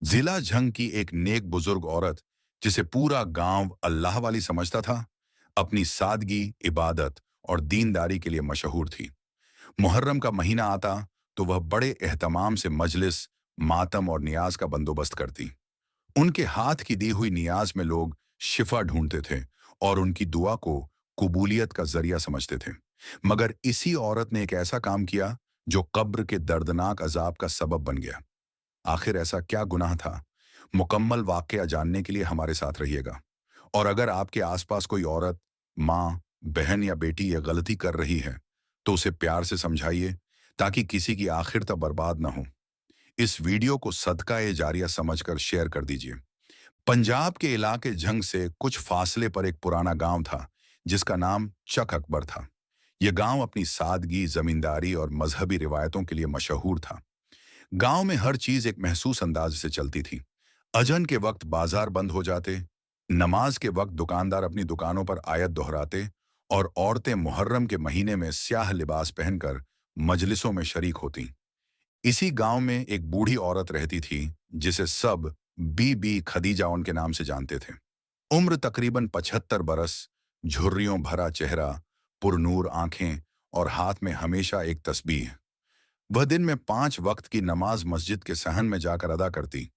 जिला झंग की एक नेक बुजुर्ग औरत, जिसे पूरा गांव अल्लाह वाली समझता था, अपनी सादगी, इबादत और दीनदारी के लिए मशहूर थी। मुहर्रम का महीना आता तो वह बड़े एहतमाम से मजलिस, मातम और नियाज का बंदोबस्त करती। उनके हाथ की दी हुई नियाज में लोग शिफा ढूंढते थे और उनकी दुआ को कबूलियत का जरिया समझते थे। मगर इसी औरत ने एक ऐसा काम किया जो कब्र के दर्दनाक अजाब का सबब बन गया। आखिर ऐसा क्या गुनाह था? मुकम्मल वाकया जानने के लिए हमारे साथ रहिएगा। और अगर आपके आसपास कोई औरत, माँ, बहन या बेटी ये गलती कर रही है, तो उसे प्यार से समझाइए, ताकि किसी की आखिर तक बर्बाद ना हो। इस वीडियो को सदका ए जारिया समझकर शेयर कर दीजिए। पंजाब के इलाके झंग से कुछ फासले पर एक पुराना गांव था, जिसका नाम चक अकबर था। यह गांव अपनी सादगी, जमींदारी और मजहबी रिवायतों के लिए मशहूर था। गांव में हर चीज एक महसूस अंदाज से चलती थी। अजन के वक्त बाजार बंद हो जाते, नमाज के वक्त दुकानदार अपनी दुकानों पर आयत दोहराते, और औरतें मुहर्रम के महीने में स्याह लिबास पहनकर मजलिसों में शरीक होती। इसी गांव में एक बूढ़ी औरत रहती थी, जिसे सब बीबी खदीजा उनके नाम से जानते थे। उम्र तकरीबन 75 बरस, झुर्रियों भरा चेहरा, पुरनूर आंखें और हाथ में हमेशा एक तस्बीह। वह दिन में 5 वक्त की नमाज मस्जिद के सहन में जाकर अदा करती,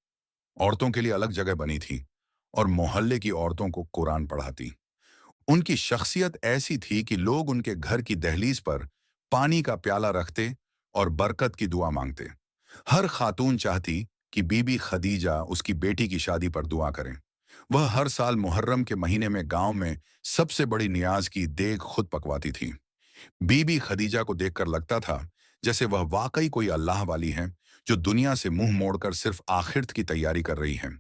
औरतों के लिए अलग जगह बनी थी, और मोहल्ले की औरतों को कुरान पढ़ाती। उनकी शख्सियत ऐसी थी कि लोग उनके घर की दहलीज पर पानी का प्याला रखते और बरकत की दुआ मांगते। हर खातून चाहती कि बीबी खदीजा उसकी बेटी की शादी पर दुआ करें। वह हर साल मुहर्रम के महीने में गांव में सबसे बड़ी नियाज की देग खुद पकवाती थी। बीबी खदीजा को देखकर लगता था जैसे वह वाकई कोई अल्लाह वाली है, जो दुनिया से मुंह मोड़कर सिर्फ आखिरत की तैयारी कर रही है।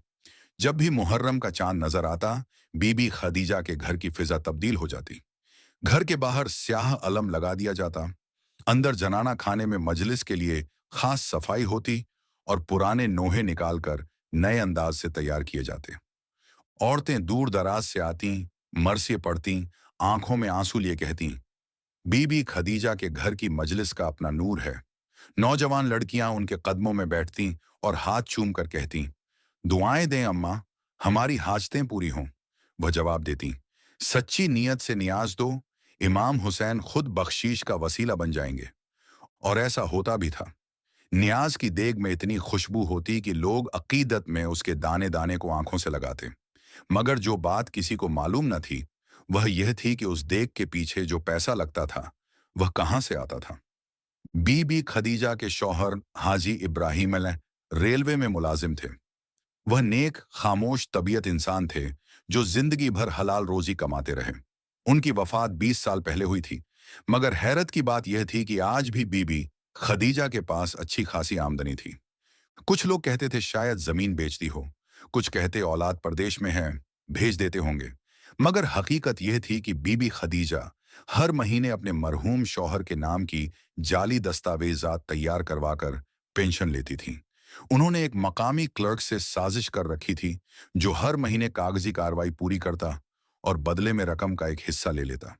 जब भी मुहर्रम का चांद नजर आता, बीबी खदीजा के घर की फिजा तब्दील हो जाती। घर के बाहर स्याह अलम लगा दिया जाता, अंदर जनाना खाने में मजलिस के लिए खास सफाई होती, और पुराने नोहे निकालकर नए अंदाज से तैयार किए जाते। औरतें दूर दराज से आती, मरसिए पढ़ती, आंखों में आंसू लिए कहती, बीबी खदीजा के घर की मजलिस का अपना नूर है। नौजवान लड़कियां उनके कदमों में बैठती और हाथ चूम कर कहती, दुआएं दें अम्मा, हमारी हाजतें पूरी हों। वह जवाब देती, सच्ची नीयत से नियाज दो, इमाम हुसैन खुद बख्शीश का वसीला बन जाएंगे। और ऐसा होता भी था। नियाज की देग में इतनी खुशबू होती कि लोग अकीदत में उसके दाने दाने को आंखों से लगाते। मगर जो बात किसी को मालूम न थी, वह यह थी कि उस देग के पीछे जो पैसा लगता था, वह कहां से आता था। बीबी खदीजा के शौहर हाजी इब्राहिम रेलवे में मुलाजिम थे। वह नेक, खामोश तबीयत इंसान थे, जो जिंदगी भर हलाल रोजी कमाते रहे। उनकी वफात 20 साल पहले हुई थी, मगर हैरत की बात यह थी कि आज भी बीबी खदीजा के पास अच्छी खासी आमदनी थी। कुछ लोग कहते थे शायद जमीन बेचती हो, कुछ कहते औलाद परदेश में है, भेज देते होंगे। मगर हकीकत यह थी कि बीबी खदीजा हर महीने अपने मरहूम शौहर के नाम की जाली दस्तावेजात तैयार करवाकर पेंशन लेती थी। उन्होंने एक मकामी क्लर्क से साजिश कर रखी थी, जो हर महीने कागजी कार्रवाई पूरी करता और बदले में रकम का एक हिस्सा ले लेता।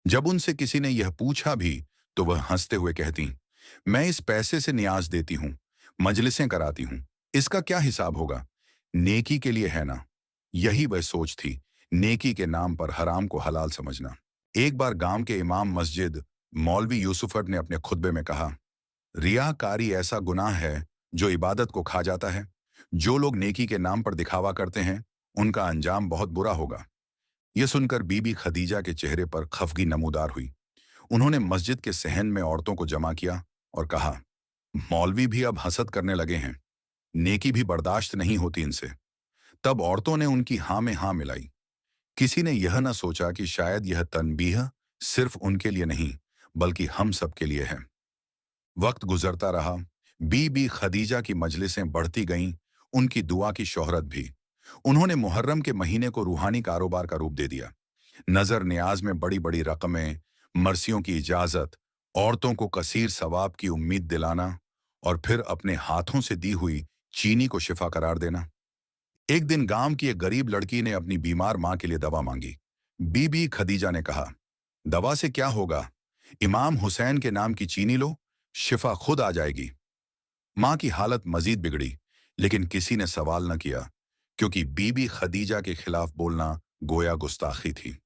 जब उनसे किसी ने यह पूछा भी, तो वह हंसते हुए कहती, मैं इस पैसे से नियाज देती हूँ, मजलिसें कराती हूँ, इसका क्या हिसाब होगा? नेकी के लिए है ना। यही वह सोच थी, नेकी के नाम पर हराम को हलाल समझना। एक बार गांव के इमाम मस्जिद मौलवी यूसुफट ने अपने खुतबे में कहा, रियाकारी ऐसा गुनाह है जो इबादत को खा जाता है। जो लोग नेकी के नाम पर दिखावा करते हैं, उनका अंजाम बहुत बुरा होगा। यह सुनकर बीबी खदीजा के चेहरे पर खफगी नमूदार हुई। उन्होंने मस्जिद के सहन में औरतों को जमा किया और कहा, मौलवी भी अब हसद करने लगे हैं, नेकी भी बर्दाश्त नहीं होती इनसे। तब औरतों ने उनकी हाँ में हाँ मिलाई। किसी ने यह न सोचा कि शायद यह तनबीह सिर्फ उनके लिए नहीं, बल्कि हम सब के लिए है। वक्त गुजरता रहा, बीबी खदीजा की मजलिसें बढ़ती गईं, उनकी दुआ की शोहरत भी। उन्होंने मुहर्रम के महीने को रूहानी कारोबार का रूप दे दिया। नजर नियाज में बड़ी बड़ी रकमें, मर्सियों की इजाजत, औरतों को कसीर सवाब की उम्मीद दिलाना, और फिर अपने हाथों से दी हुई चीनी को शिफा करार देना। एक दिन गांव की एक गरीब लड़की ने अपनी बीमार मां के लिए दवा मांगी। बीबी खदीजा ने कहा, दवा से क्या होगा, इमाम हुसैन के नाम की चीनी लो, शिफा खुद आ जाएगी। मां की हालत मजीद बिगड़ी, लेकिन किसी ने सवाल न किया, क्योंकि बीबी खदीजा के खिलाफ बोलना गोया गुस्ताखी थी।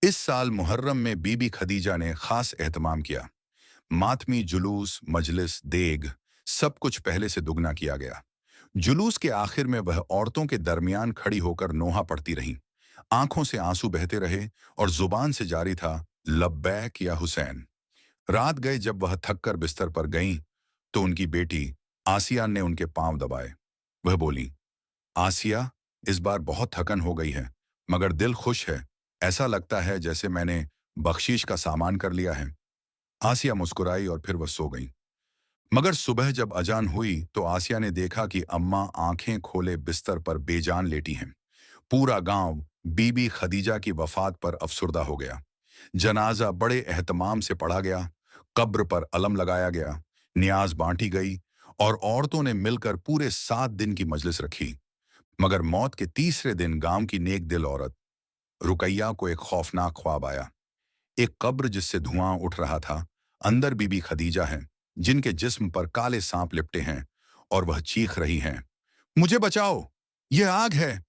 इस साल मुहर्रम में बीबी खदीजा ने खास एहतमाम किया। मातमी जुलूस, मजलिस, देग, सब कुछ पहले से दुगना किया गया। जुलूस के आखिर में वह औरतों के दरमियान खड़ी होकर नोहा पढ़ती रहीं। आंखों से आंसू बहते रहे और जुबान से जारी था, लब्बैक या हुसैन। रात गए जब वह थककर बिस्तर पर गईं, तो उनकी बेटी आसिया ने उनके पांव दबाए। वह बोली, आसिया, इस बार बहुत थकन हो गई है, मगर दिल खुश है। ऐसा लगता है जैसे मैंने बख्शीश का सामान कर लिया है। आसिया मुस्कुराई और फिर वह सो गई। मगर सुबह जब अजान हुई तो आसिया ने देखा कि अम्मा आंखें खोले बिस्तर पर बेजान लेटी हैं। पूरा गांव बीबी खदीजा की वफात पर अफसुर्दा हो गया। जनाजा बड़े एहतमाम से पढ़ा गया, कब्र पर अलम लगाया गया, नियाज बांटी गई और औरतों ने मिलकर पूरे 7 दिन की मजलिस रखी। मगर मौत के तीसरे दिन गांव की नेक दिल औरत रुकैया को एक खौफनाक ख्वाब आया। एक कब्र जिससे धुआं उठ रहा था, अंदर बीबी खदीजा है, जिनके जिस्म पर काले सांप लिपटे हैं, और वह चीख रही हैं, मुझे बचाओ, यह आग है।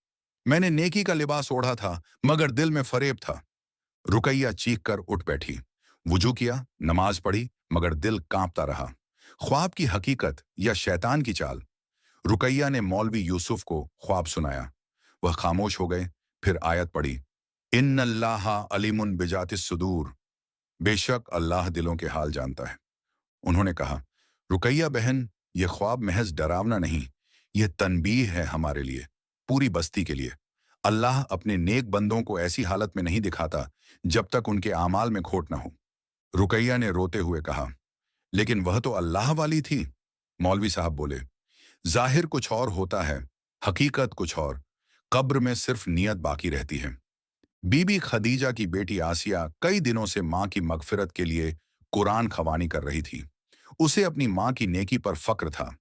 मैंने नेकी का लिबास ओढ़ा था, मगर दिल में फरेब था। रुकैया चीख कर उठ बैठी, वुजू किया, नमाज पढ़ी, मगर दिल कांपता रहा। ख्वाब की हकीकत या शैतान की चाल? रुकैया ने मौलवी यूसुफ को ख्वाब सुनाया। वह खामोश हो गए, फिर आयत पढ़ी, इन्नल्लाह अलीमुन बिजातिस सुदूर, बेशक अल्लाह दिलों के हाल जानता है। उन्होंने कहा, रुकैया बहन, यह ख्वाब महज डरावना नहीं, यह तनबीह है हमारे लिए, पूरी बस्ती के लिए। अल्लाह अपने नेक बंदों को ऐसी हालत में नहीं दिखाता जब तक उनके आमाल में खोट न हो। रुकैया ने रोते हुए कहा, लेकिन वह तो अल्लाह वाली थी। मौलवी साहब बोले, जाहिर कुछ और होता है, हकीकत कुछ और। कब्र में सिर्फ नियत बाकी रहती है। बीबी खदीजा की बेटी आसिया कई दिनों से मां की मगफिरत के लिए कुरान खवानी कर रही थी। उसे अपनी मां की नेकी पर फक्र था,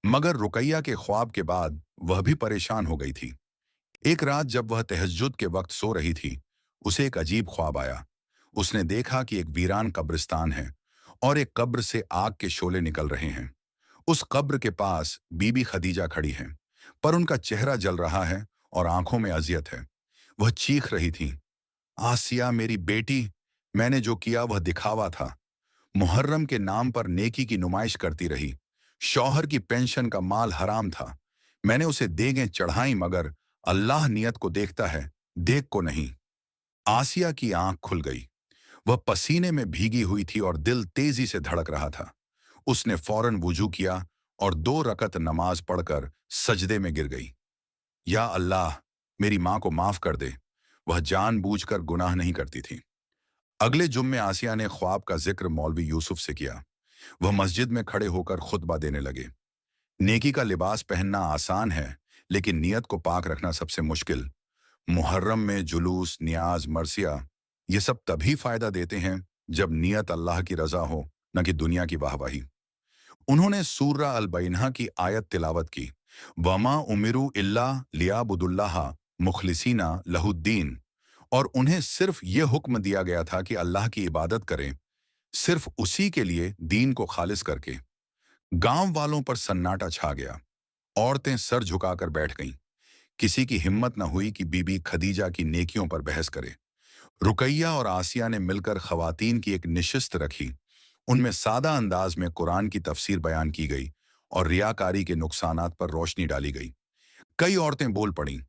मगर रुकैया के ख्वाब के बाद वह भी परेशान हो गई थी। एक रात जब वह तहज्जुद के वक्त सो रही थी, उसे एक अजीब ख्वाब आया। उसने देखा कि एक वीरान कब्रिस्तान है और एक कब्र से आग के शोले निकल रहे हैं। उस कब्र के पास बीबी खदीजा खड़ी हैं, पर उनका चेहरा जल रहा है और आंखों में अजियत है। वह चीख रही थी, आसिया मेरी बेटी, मैंने जो किया वह दिखावा था। मुहर्रम के नाम पर नेकी की नुमाइश करती रही। शौहर की पेंशन का माल हराम था। मैंने उसे देगें चढ़ाई, मगर अल्लाह नियत को देखता है, देख को नहीं। आसिया की आंख खुल गई। वह पसीने में भीगी हुई थी और दिल तेजी से धड़क रहा था। उसने फौरन वुजू किया और 2 रकत नमाज पढ़कर सजदे में गिर गई। या अल्लाह, मेरी मां को माफ कर दे, वह जानबूझकर गुनाह नहीं करती थी। अगले जुम्मे आसिया ने ख्वाब का जिक्र मौलवी यूसुफ से किया। वह मस्जिद में खड़े होकर खुतबा देने लगे। नेकी का लिबास पहनना आसान है, लेकिन नियत को पाक रखना सबसे मुश्किल। मुहर्रम में जुलूस, नियाज, मरसिया, ये सब तभी फायदा देते हैं जब नियत अल्लाह की रजा हो, न कि दुनिया की वाहवाही। उन्होंने सूरा अल बैनहा की आयत तिलावत की, वमा उमिरू इल्ला लियाबुदुल्लाह मुखलिसीना लहुद्दीन, और उन्हें सिर्फ ये हुक्म दिया गया था कि अल्लाह की इबादत करें, सिर्फ उसी के लिए दीन को खालिस करके। गांव वालों पर सन्नाटा छा गया। औरतें सर झुकाकर बैठ गईं। किसी की हिम्मत न हुई कि बीबी खदीजा की नेकियों पर बहस करे। रुकैया और आसिया ने मिलकर खवातीन की एक निशिस्त रखी। उनमें सादा अंदाज में कुरान की तफसीर बयान की गई और रियाकारी के नुकसानात पर रोशनी डाली गई। कई औरतें बोल पड़ीं,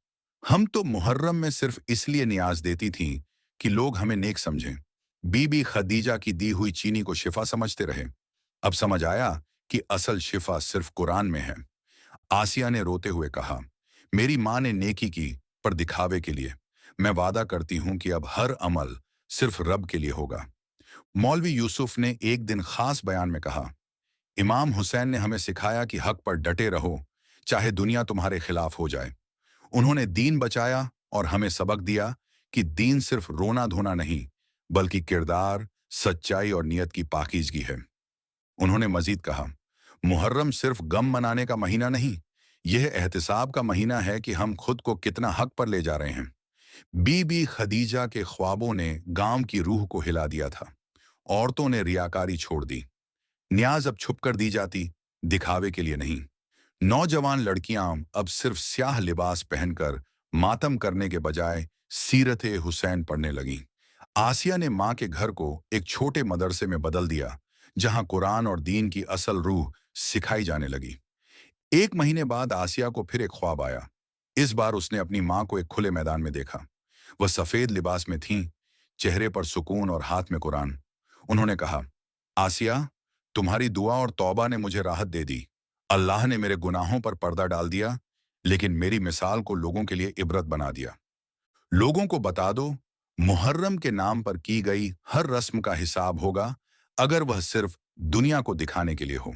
हम तो मुहर्रम में सिर्फ इसलिए नियाज देती थीं कि लोग हमें नेक समझें। बीबी खदीजा की दी हुई चीनी को शिफा समझते रहे। अब समझ आया कि असल शिफा सिर्फ कुरान में है। आसिया ने रोते हुए कहा, मेरी मां ने नेकी की, पर दिखावे के लिए। मैं वादा करती हूं कि अब हर अमल सिर्फ रब के लिए होगा। मौलवी यूसुफ ने एक दिन खास बयान में कहा, इमाम हुसैन ने हमें सिखाया कि हक पर डटे रहो, चाहे दुनिया तुम्हारे खिलाफ हो जाए। उन्होंने दीन बचाया और हमें सबक दिया कि दीन सिर्फ रोना धोना नहीं, बल्कि किरदार, सच्चाई और नियत की पाकीज़गी है। उन्होंने मजीद कहा, मुहर्रम सिर्फ गम मनाने का महीना नहीं, यह एहतिसाब का महीना है कि हम खुद को कितना हक पर ले जा रहे हैं। बीबी खदीजा के ख्वाबों ने गांव की रूह को हिला दिया था। औरतों ने रियाकारी छोड़ दी। न्याज अब छुप कर दी जाती, दिखावे के लिए नहीं। नौजवान लड़कियां अब सिर्फ स्याह लिबास पहनकर मातम करने के बजाय सीरत हुसैन पढ़ने लगीं। आसिया ने मां के घर को एक छोटे मदरसे में बदल दिया, जहां कुरान और दीन की असल रूह सिखाई जाने लगी। एक महीने बाद आसिया को फिर एक ख्वाब आया। इस बार उसने अपनी मां को एक खुले मैदान में देखा। वह सफेद लिबास में थीं, चेहरे पर सुकून और हाथ में कुरान। उन्होंने कहा, आसिया, तुम्हारी दुआ और तौबा ने मुझे राहत दे दी। अल्लाह ने मेरे गुनाहों पर पर्दा डाल दिया, लेकिन मेरी मिसाल को लोगों के लिए इबरत बना दिया। लोगों को बता दो, मुहर्रम के नाम पर की गई हर रस्म का हिसाब होगा, अगर वह सिर्फ दुनिया को दिखाने के लिए हो।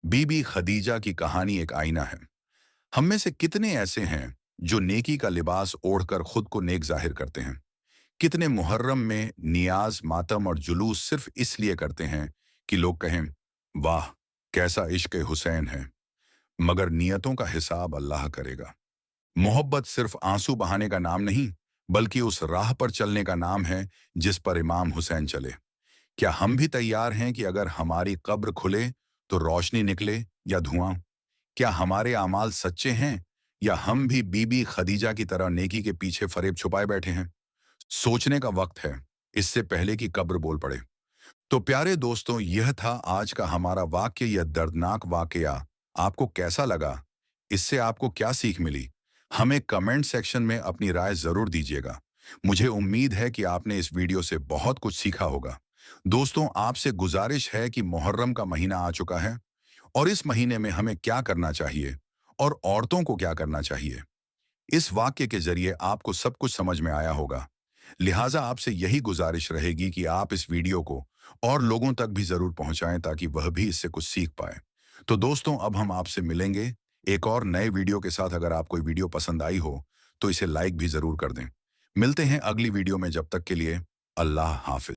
बीबी खदीजा की कहानी एक आईना है। हम में से कितने ऐसे हैं जो नेकी का लिबास ओढ़कर खुद को नेक जाहिर करते हैं? कितने मुहर्रम में नियाज, मातम और जुलूस सिर्फ इसलिए करते हैं कि लोग कहें, वाह, कैसा इश्क हुसैन है। मगर नियतों का हिसाब अल्लाह करेगा। मोहब्बत सिर्फ आंसू बहाने का नाम नहीं, बल्कि उस राह पर चलने का नाम है जिस पर इमाम हुसैन चले। क्या हम भी तैयार हैं कि अगर हमारी कब्र खुले तो रोशनी निकले या धुआं? क्या हमारे अमाल सच्चे हैं, या हम भी बीबी खदीजा की तरह नेकी के पीछे फरेब छुपाए बैठे हैं? सोचने का वक्त है, इससे पहले कि कब्र बोल पड़े। तो प्यारे दोस्तों, यह था आज का हमारा वाक्य, यह दर्दनाक वाकया आपको कैसा लगा? इससे आपको क्या सीख मिली? हमें कमेंट सेक्शन में अपनी राय जरूर दीजिएगा। मुझे उम्मीद है कि आपने इस वीडियो से बहुत कुछ सीखा होगा। दोस्तों, आपसे गुजारिश है कि मुहर्रम का महीना आ चुका है, और इस महीने में हमें क्या करना चाहिए और औरतों को क्या करना चाहिए। इस वाक्य के जरिए आपको सब कुछ समझ में आया होगा। लिहाजा आपसे यही गुजारिश रहेगी कि आप इस वीडियो को और लोगों तक भी जरूर पहुंचाएं, ताकि वह भी इससे कुछ सीख पाए। तो दोस्तों, अब हम आपसे मिलेंगे एक और नए वीडियो के साथ। अगर आपको वीडियो पसंद आई हो तो इसे लाइक भी जरूर कर दें। मिलते हैं अगली वीडियो में, जब तक के लिए अल्लाह हाफिज।